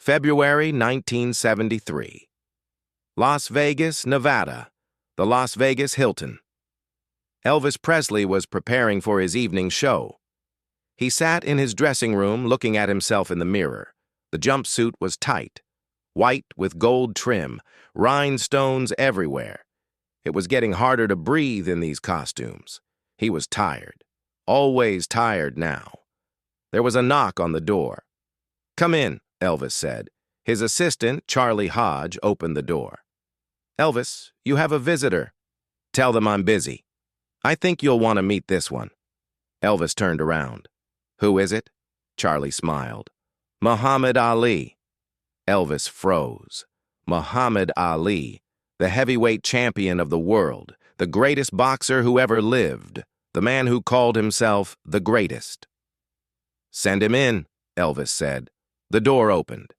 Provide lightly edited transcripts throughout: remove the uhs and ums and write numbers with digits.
February 1973. Las Vegas, Nevada, the Las Vegas Hilton. Elvis Presley was preparing for his evening show. He sat in his dressing room looking at himself in the mirror. The jumpsuit was tight, white with gold trim, rhinestones everywhere. It was getting harder to breathe in these costumes. He was tired, always tired now. There was a knock on the door. "Come in," Elvis said. His assistant, Charlie Hodge, opened the door. "Elvis, you have a visitor." "Tell them I'm busy. I think you'll want to meet this one." Elvis turned around. "Who is it?" Charlie smiled. "Muhammad Ali." Elvis froze. Muhammad Ali, the heavyweight champion of the world, the greatest boxer who ever lived, the man who called himself the greatest. "Send him in," Elvis said. The door opened,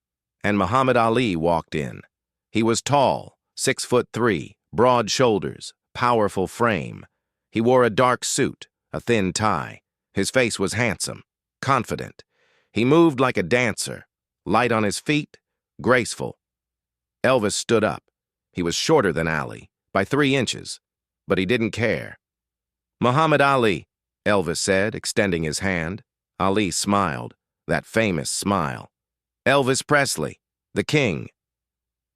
and Muhammad Ali walked in. He was tall, 6'3", broad shoulders, powerful frame. He wore a dark suit, a thin tie. His face was handsome, confident. He moved like a dancer, light on his feet, graceful. Elvis stood up. He was shorter than Ali, by 3 inches, but he didn't care. "Muhammad Ali," Elvis said, extending his hand. Ali smiled, that famous smile. "Elvis Presley, the king."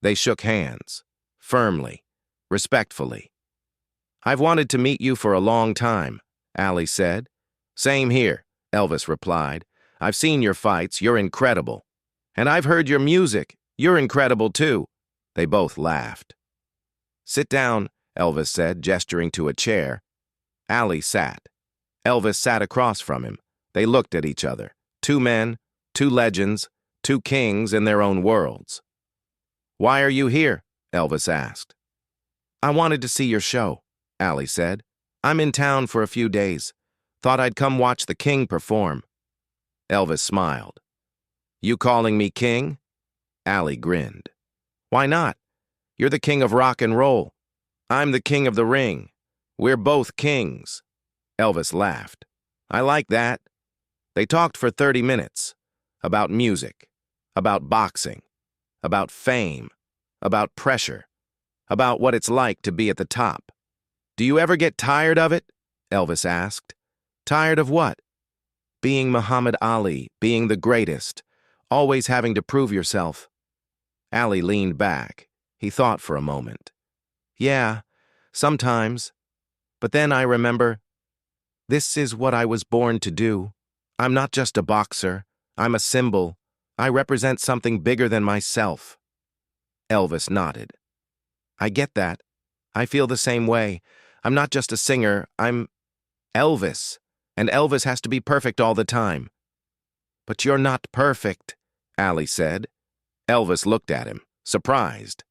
They shook hands, firmly, respectfully. "I've wanted to meet you for a long time," Ali said. "Same here," Elvis replied. "I've seen your fights, you're incredible. And I've heard your music, you're incredible too." They both laughed. "Sit down," Elvis said, gesturing to a chair. Ali sat. Elvis sat across from him. They looked at each other. 2 men, 2 legends, 2 kings in their own worlds. "Why are you here?" Elvis asked. "I wanted to see your show," Ali said. "I'm in town for a few days. Thought I'd come watch the king perform." Elvis smiled. "You calling me king?" Ali grinned. "Why not? You're the king of rock and roll. I'm the king of the ring. We're both kings." Elvis laughed. "I like that." They talked for 30 minutes. About music, about boxing, about fame, about pressure, about what it's like to be at the top. "Do you ever get tired of it?" Elvis asked. "Tired of what?" "Being Muhammad Ali, being the greatest, always having to prove yourself." Ali leaned back. He thought for a moment. "Yeah, sometimes. But then I remember, this is what I was born to do. I'm not just a boxer. I'm a symbol. I represent something bigger than myself." Elvis nodded. "I get that. I feel the same way. I'm not just a singer. I'm Elvis. And Elvis has to be perfect all the time." "But you're not perfect," Ali said. Elvis looked at him, surprised.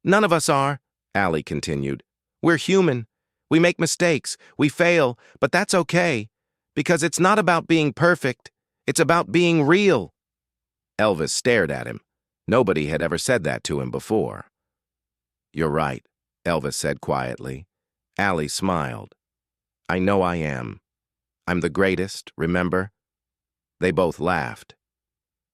"None of us are," Ali continued. "We're human. We make mistakes. We fail. But that's okay. Because it's not about being perfect. It's about being real." Elvis stared at him. Nobody had ever said that to him before. "You're right," Elvis said quietly. Ali smiled. "I know I am. I'm the greatest, remember?" They both laughed.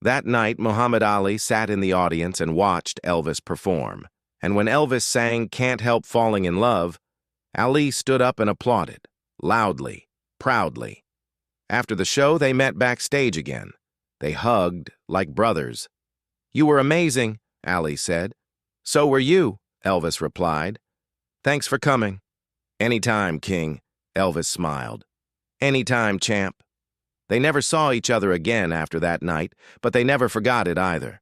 That night, Muhammad Ali sat in the audience and watched Elvis perform. And when Elvis sang "Can't Help Falling in Love," Ali stood up and applauded, loudly, proudly. After the show, they met backstage again. They hugged like brothers. "You were amazing," Ali said. "So were you," Elvis replied. "Thanks for coming." "Anytime, King," Elvis smiled. "Anytime, champ." They never saw each other again after that night, but they never forgot it either.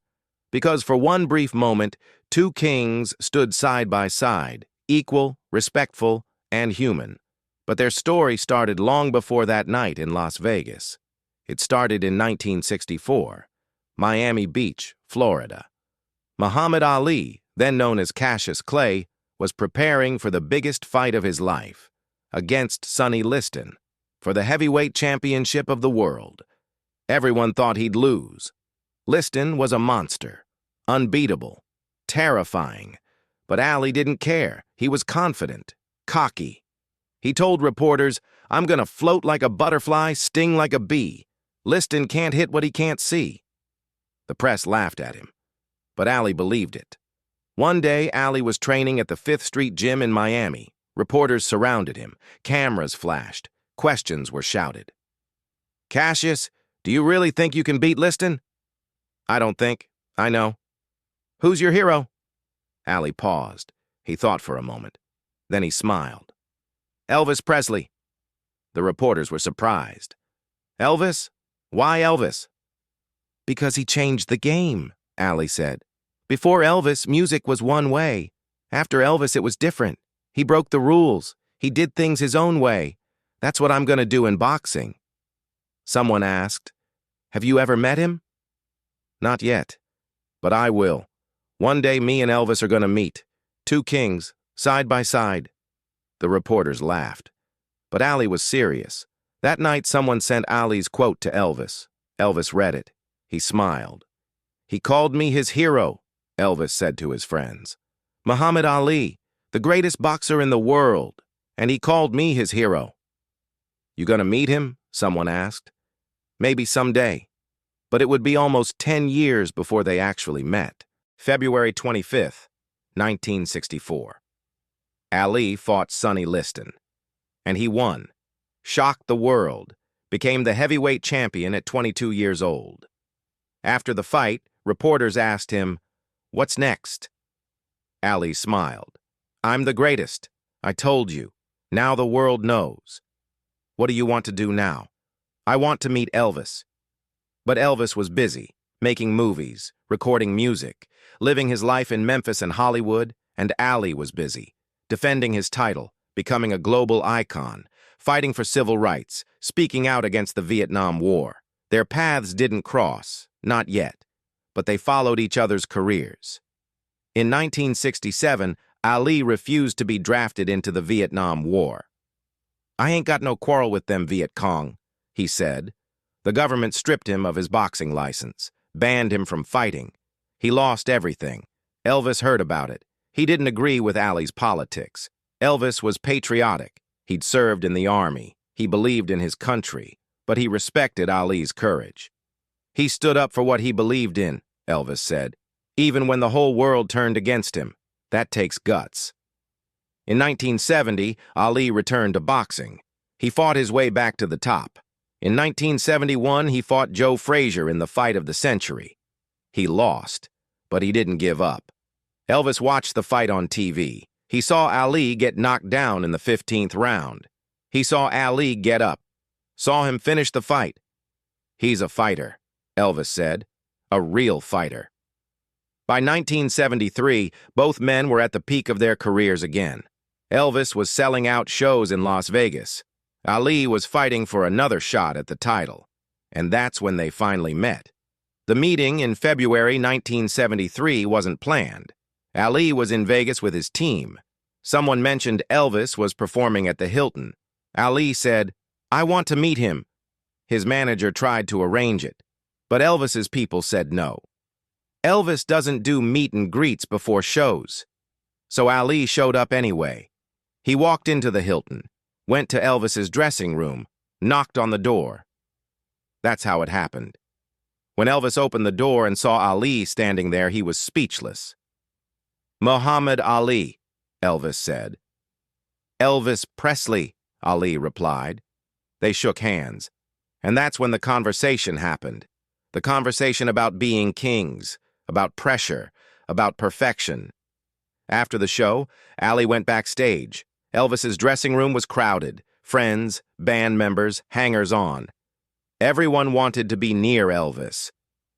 Because for one brief moment, 2 kings stood side by side, equal, respectful, and human. But their story started long before that night in Las Vegas. It started in 1964, Miami Beach, Florida. Muhammad Ali, then known as Cassius Clay, was preparing for the biggest fight of his life, against Sonny Liston, for the heavyweight championship of the world. Everyone thought he'd lose. Liston was a monster, unbeatable, terrifying. But Ali didn't care. He was confident, cocky. He told reporters, "I'm gonna float like a butterfly, sting like a bee. Liston can't hit what he can't see." The press laughed at him. but Ali believed it. One day, Ali was training at the 5th Street Gym in Miami. Reporters surrounded him. Cameras flashed. Questions were shouted. "Cassius, do you really think you can beat Liston?" "I don't think. I know." "Who's your hero?" Ali paused. He thought for a moment. Then he smiled. "Elvis Presley." The reporters were surprised. "Elvis? Why Elvis?" "Because he changed the game," Ali said. "Before Elvis, music was one way. After Elvis, it was different. He broke the rules. He did things his own way. That's what I'm going to do in boxing." Someone asked, "Have you ever met him?" "Not yet, but I will. One day me and Elvis are going to meet. Two kings, side by side." The reporters laughed. But Ali was serious. That night someone sent Ali's quote to Elvis. Elvis read it. He smiled. "He called me his hero," Elvis said to his friends. "Muhammad Ali, the greatest boxer in the world, and he called me his hero." "You gonna meet him?" someone asked. "Maybe someday." But it would be almost 10 years before they actually met. February 25th, 1964. Ali fought Sonny Liston, and he won, shocked the world, became the heavyweight champion at 22 years old. After the fight, reporters asked him, "What's next?" Ali smiled. "I'm the greatest. I told you. Now the world knows. What do you want to do now?" "I want to meet Elvis." But Elvis was busy, making movies, recording music, living his life in Memphis and Hollywood, and Ali was busy, defending his title, becoming a global icon, fighting for civil rights, speaking out against the Vietnam War. Their paths didn't cross, not yet, but they followed each other's careers. In 1967, Ali refused to be drafted into the Vietnam War. "I ain't got no quarrel with them Viet Cong," he said. The government stripped him of his boxing license, banned him from fighting. He lost everything. Elvis heard about it. He didn't agree with Ali's politics. Elvis was patriotic. He'd served in the army. He believed in his country, but he respected Ali's courage. "He stood up for what he believed in," Elvis said, "even when the whole world turned against him. That takes guts." In 1970, Ali returned to boxing. He fought his way back to the top. In 1971, he fought Joe Frazier in the fight of the century. He lost, but he didn't give up. Elvis watched the fight on TV. He saw Ali get knocked down in the 15th round. He saw Ali get up, saw him finish the fight. "He's a fighter," Elvis said, "a real fighter." By 1973, both men were at the peak of their careers again. Elvis was selling out shows in Las Vegas. Ali was fighting for another shot at the title, and that's when they finally met. The meeting in February 1973 wasn't planned. Ali was in Vegas with his team. Someone mentioned Elvis was performing at the Hilton. Ali said, "I want to meet him." His manager tried to arrange it, but Elvis's people said no. Elvis doesn't do meet and greets before shows. So Ali showed up anyway. He walked into the Hilton, went to Elvis's dressing room, knocked on the door. That's how it happened. When Elvis opened the door and saw Ali standing there, he was speechless. "Muhammad Ali," Elvis said. "Elvis Presley," Ali replied. They shook hands, and that's when the conversation happened. The conversation about being kings, about pressure, about perfection. After the show, Ali went backstage. Elvis's dressing room was crowded. Friends, band members, hangers-on. Everyone wanted to be near Elvis.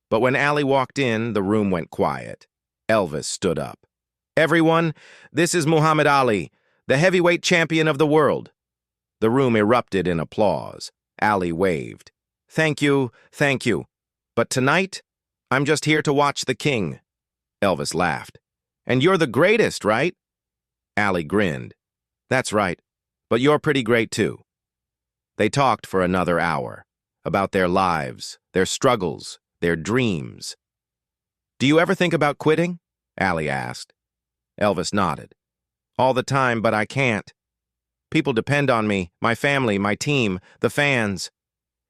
But when Ali walked in, the room went quiet. Elvis stood up. "Everyone, this is Muhammad Ali, the heavyweight champion of the world." The room erupted in applause. Ali waved. Thank you. But tonight, I'm just here to watch the king." Elvis laughed. "And you're the greatest, right?" Ali grinned. "That's right, but you're pretty great too." They talked for another hour, about their lives, their struggles, their dreams. "Do you ever think about quitting?" Ali asked. Elvis nodded. "All the time, but I can't. People depend on me, my family, my team, the fans.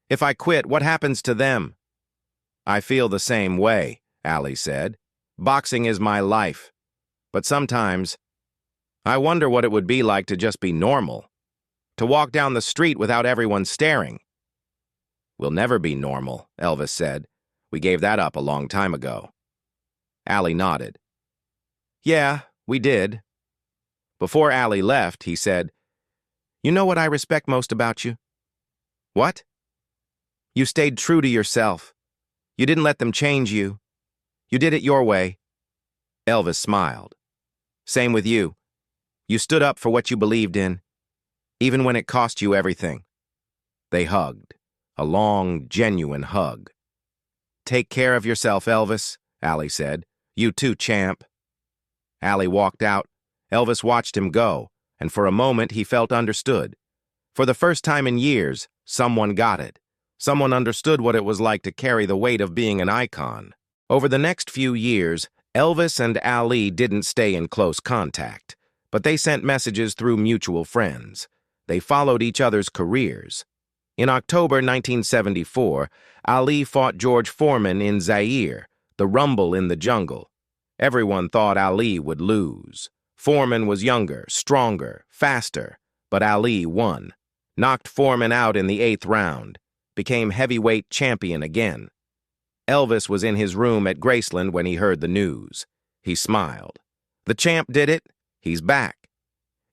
If I quit, what happens to them?" "I feel the same way," Ali said. Boxing is my life. But sometimes, I wonder what it would be like to just be normal. To walk down the street without everyone staring. We'll never be normal, Elvis said. We gave that up a long time ago. Allie nodded. Yeah, we did. Before Allie left, he said, "You know what I respect most about you?" What? You stayed true to yourself. You didn't let them change you. You did it your way. Elvis smiled. Same with you. You stood up for what you believed in, even when it cost you everything. They hugged, a long, genuine hug. Take care of yourself, Elvis, Allie said. You too, champ. Allie walked out. Elvis watched him go, and for a moment he felt understood. For the first time in years, someone got it. Someone understood what it was like to carry the weight of being an icon. Over the next few years, Elvis and Ali didn't stay in close contact, but they sent messages through mutual friends. They followed each other's careers. In October 1974, Ali fought George Foreman in Zaire, the rumble in the jungle. Everyone thought Ali would lose. Foreman was younger, stronger, faster, but Ali won. Knocked Foreman out in the 8th round, became heavyweight champion again. Elvis was in his room at Graceland when he heard the news. He smiled. The champ did it. He's back.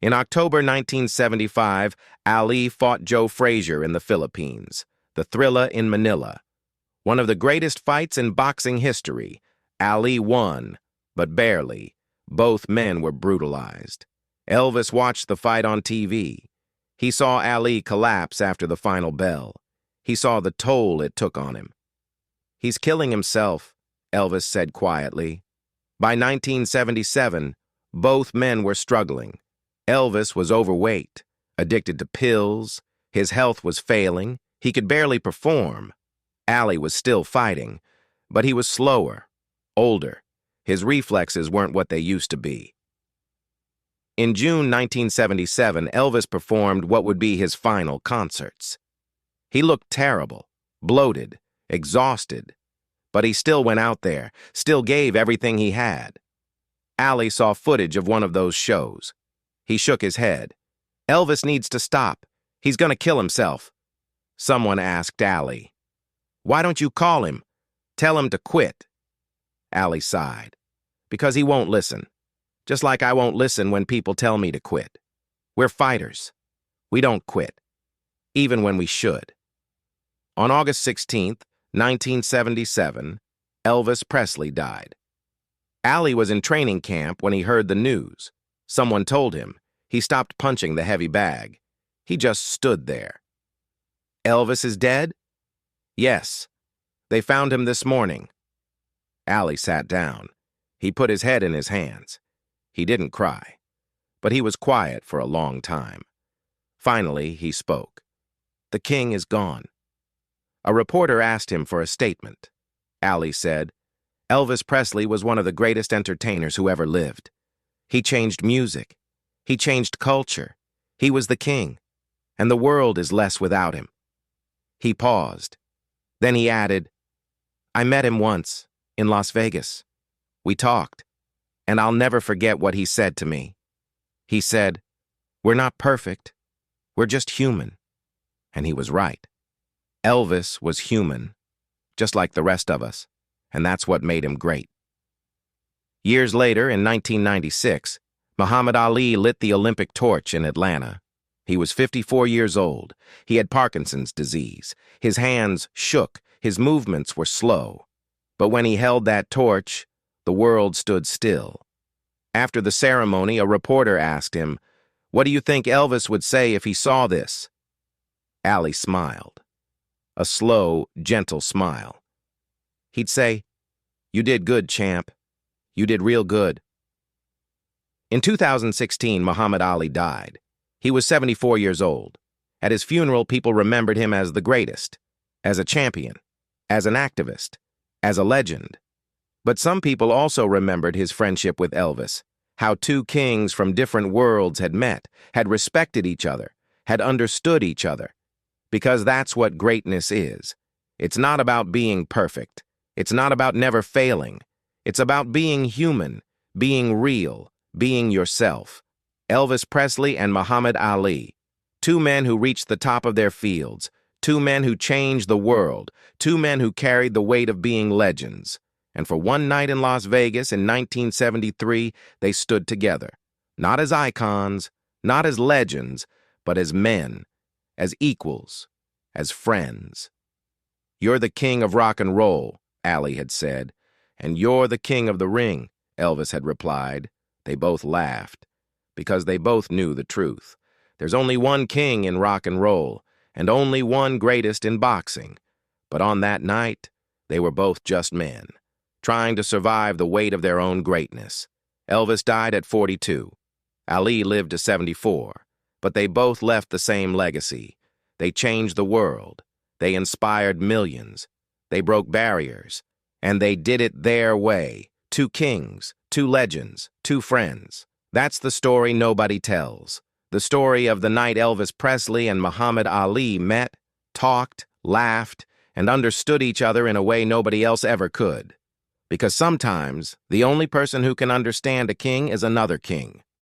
In October 1975, Ali fought Joe Frazier in the Philippines, the Thrilla in Manila. One of the greatest fights in boxing history. Ali won, but barely. Both men were brutalized. Elvis watched the fight on TV. He saw Ali collapse after the final bell. He saw the toll it took on him. He's killing himself, Elvis said quietly. By 1977, both men were struggling. Elvis was overweight, addicted to pills. His health was failing. He could barely perform. Ali was still fighting, but he was slower, older. His reflexes weren't what they used to be. In June 1977, Elvis performed what would be his final concerts. He looked terrible, bloated, exhausted, but he still went out there, still gave everything he had. Ali saw footage of one of those shows. He shook his head. Elvis needs to stop. He's gonna kill himself. Someone asked Ali, "Why don't you call him? Tell him to quit." Ali sighed. Because he won't listen. Just like I won't listen when people tell me to quit. We're fighters. We don't quit. Even when we should. On August 16th, 1977, Elvis Presley died. Ali was in training camp when he heard the news. Someone told him. He stopped punching the heavy bag. He just stood there. Elvis is dead? Yes. They found him this morning. Ali sat down. He put his head in his hands. He didn't cry, but he was quiet for a long time. Finally, he spoke. The king is gone. A reporter asked him for a statement. Ali said, Elvis Presley was one of the greatest entertainers who ever lived. He changed music. He changed culture. He was the king, and the world is less without him. He paused. Then he added, I met him once, in Las Vegas. We talked, and I'll never forget what he said to me. He said, we're not perfect. We're just human. And he was right. Elvis was human, just like the rest of us, and that's what made him great. Years later, in 1996, Muhammad Ali lit the Olympic torch in Atlanta. He was 54 years old. He had Parkinson's disease. His hands shook. His movements were slow. But when he held that torch, the world stood still. After the ceremony, a reporter asked him, what do you think Elvis would say if he saw this? Ali smiled. A slow, gentle smile. He'd say, you did good, champ. You did real good. In 2016, Muhammad Ali died. He was 74 years old. At his funeral, people remembered him as the greatest, as a champion, as an activist, as a legend. But some people also remembered his friendship with Elvis, how two kings from different worlds had met, had respected each other, had understood each other. Because that's what greatness is. It's not about being perfect. It's not about never failing. It's about being human, being real, being yourself. Elvis Presley and Muhammad Ali, two men who reached the top of their fields, two men who changed the world, two men who carried the weight of being legends. And for one night in Las Vegas in 1973, they stood together, not as icons, not as legends, but as men, as equals, as friends. "You're the king of rock and roll," Ali had said. "And you're the king of the ring," Elvis had replied. They both laughed, because they both knew the truth. There's only one king in rock and roll, and only one greatest in boxing. But on that night, they were both just men, trying to survive the weight of their own greatness. Elvis died at 42. Ali lived to 74. But they both left the same legacy. They changed the world. They inspired millions. They broke barriers. And they did it their way. Two kings, two legends, two friends. That's the story nobody tells. The story of the night Elvis Presley and Muhammad Ali met, talked, laughed, and understood each other in a way nobody else ever could. Because sometimes, the only person who can understand a king is another king.